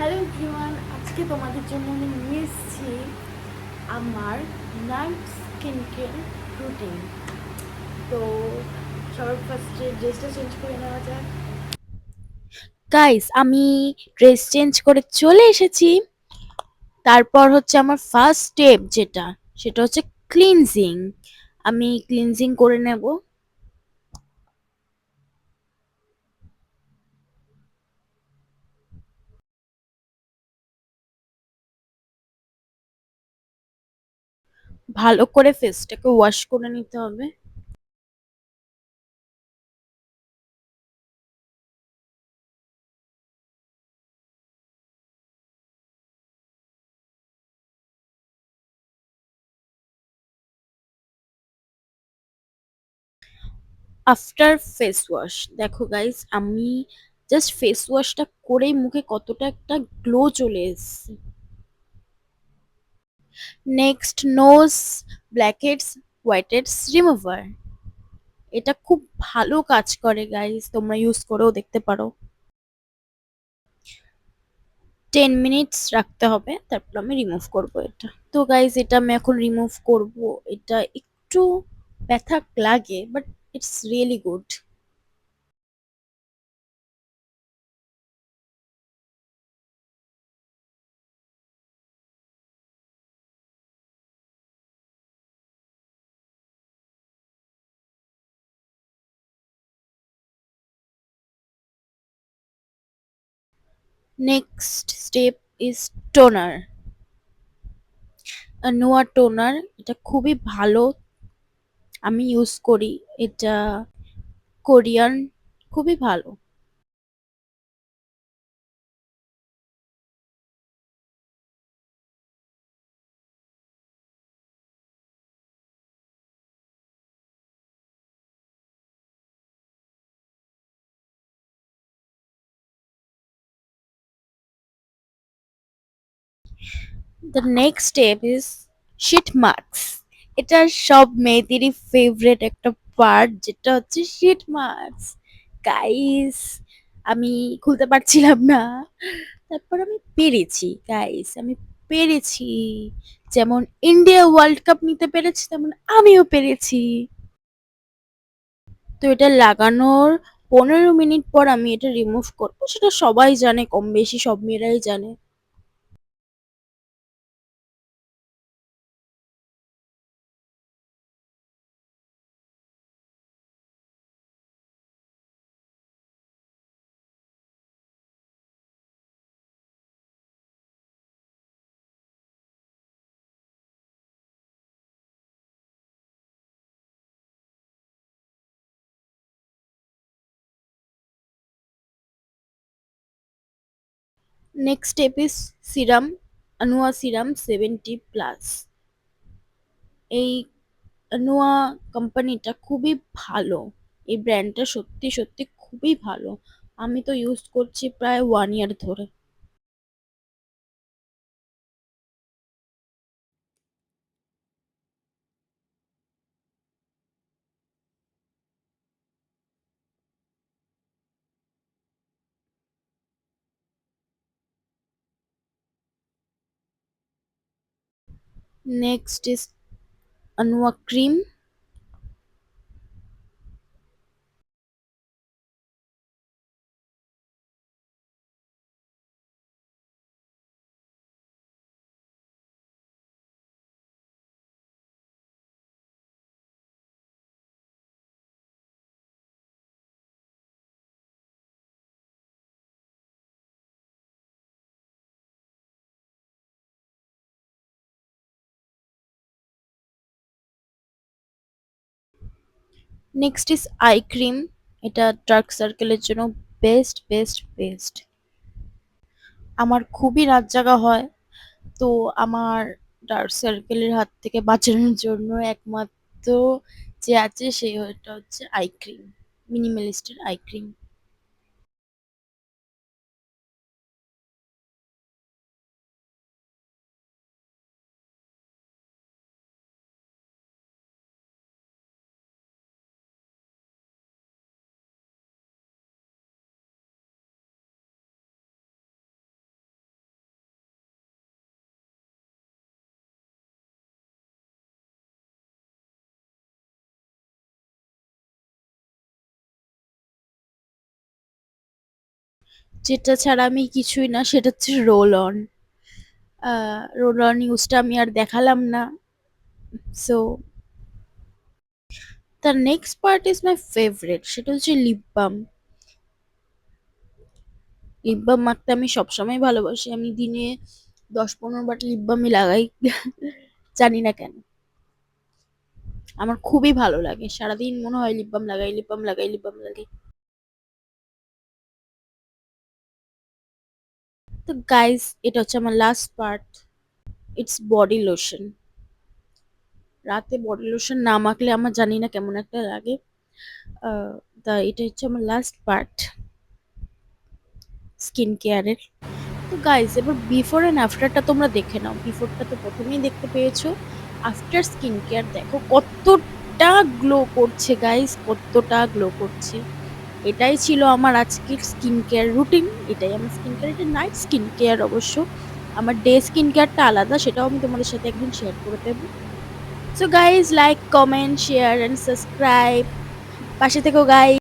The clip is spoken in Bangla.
হ্যালো এভরিওয়ান, আজকে তোমাদের জন্য আমি নিয়ে এসেছি আমার নাইট স্কিন কেয়ার রুটিন। তো সবার ফার্স্টে ড্রেসটা চেঞ্জ করে নেওয়া যাক। গাইস, আমি ড্রেস চেঞ্জ করে চলে এসেছি। তারপর হচ্ছে আমার ফার্স্ট স্টেপ সেটা হচ্ছে ক্লিনজিং। আমি ক্লিনজিং করে নেব। ভালো করে ফেসটাকে ওয়াশ করে নিতে হবে। আফটার ফেস ওয়াশ, দেখো গাইস, আমি জাস্ট ফেস ওয়াশটা করেই মুখে কতটা একটা গ্লো চলে এসেছে। Next, nose blackheads whiteheads remover. এটা খুব ভালো কাজ করে গাইস, তোমরা ইউজ করেও দেখতে পারো। 10 মিনিটস রাখতে হবে, তারপর আমি রিমুভ করব এটা। তো গাইস, এটা আমি এখন রিমুভ করব। এটা একটু ব্যথা লাগে, but it's really good. Next step is toner. নোয়া টোনার, এটা খুবই ভালো, আমি ইউজ করি এটা। কোরিয়ান, খুবই ভালো। The next step is sheet masks. এটা সব মেয়েদেরই ফেভারিট একটা পার্ট, যেটা হচ্ছে শিট মার্কস। গাইস, আমি খুলতে পারছিলাম না, তারপর আমি পেরেছি। গাইস, আমি পেরেছি। যেমন ইন্ডিয়া ওয়ার্ল্ড কাপ নিতে পেরেছি, তেমন আমিও পেরেছি। তো এটা লাগানোর 15 মিনিট পর আমি এটা রিমুভ করবো, সেটা সবাই জানে, কম বেশি সব মেয়েরাই জানে। Next step is serum, Anua serum 70+। এই আনুয়া কোম্পানিটা খুবই ভালো, এই ব্র্যান্ডটা সত্যি সত্যি খুবই ভালো। আমি তো ইউজ করছি প্রায় 1 ইয়ার ধরে। Next is Anua cream. Next is eye cream. এটা ডার্ক সার্কেলের জন্য বেস্ট বেস্ট বেস্ট। আমার খুবই রাত জাগা হয়, তো আমার ডার্ক সার্কেলের হাত থেকে বাঁচানোর জন্য একমাত্র যে আছে সেটা হচ্ছে আই ক্রিম, মিনিমালিস্টের আই ক্রিম। যেটা ছাড়া আমি কিছুই না, সেটা হচ্ছে রোল অন। রোল অন ইউজটা আমি আর দেখালাম না। So the next part is my favourite, সেটা হচ্ছে লিপ বাম। লিপ বাম মাখতে আমি সবসময় ভালোবাসি, আমি দিনে 10-15 বার লিপ বামই লাগাই। জানি না কেন, আমার খুবই ভালো লাগে, সারাদিন মনে হয় লিপ বাম লাগাই, লিপ বাম লাগাই, লিপ বাম লাগাই। তো গাইস, এটা হচ্ছে আমার last part, it's body lotion. রাতে বডি লোশন না মাখলে আমার জানি না কেমন একটা লাগে। আহ, তা এটা হচ্ছে আমার লাস্ট পার্ট স্কিন কেয়ারের। তো গাইস, এবার বিফোর এন্ড আফটারটা তোমরা দেখে নাও। বিফোরটা তো প্রথমেই দেখতে পেয়েছো, আফটার স্কিন কেয়ার দেখো কতটা গ্লো করছে গাইস, কতটা গ্লো করছে। এটাই ছিল আমার আজকের স্কিন কেয়ার রুটিন, এটাই আমার স্কিন কেয়ার। এটা নাইট স্কিন কেয়ার অবশ্য, আমার ডে স্কিন কেয়ারটা আলাদা, সেটাও আমি তোমাদের সাথে একদিন শেয়ার করে দেবো। So guys, like, comment, share and subscribe, পাশে থেকো গাইজ।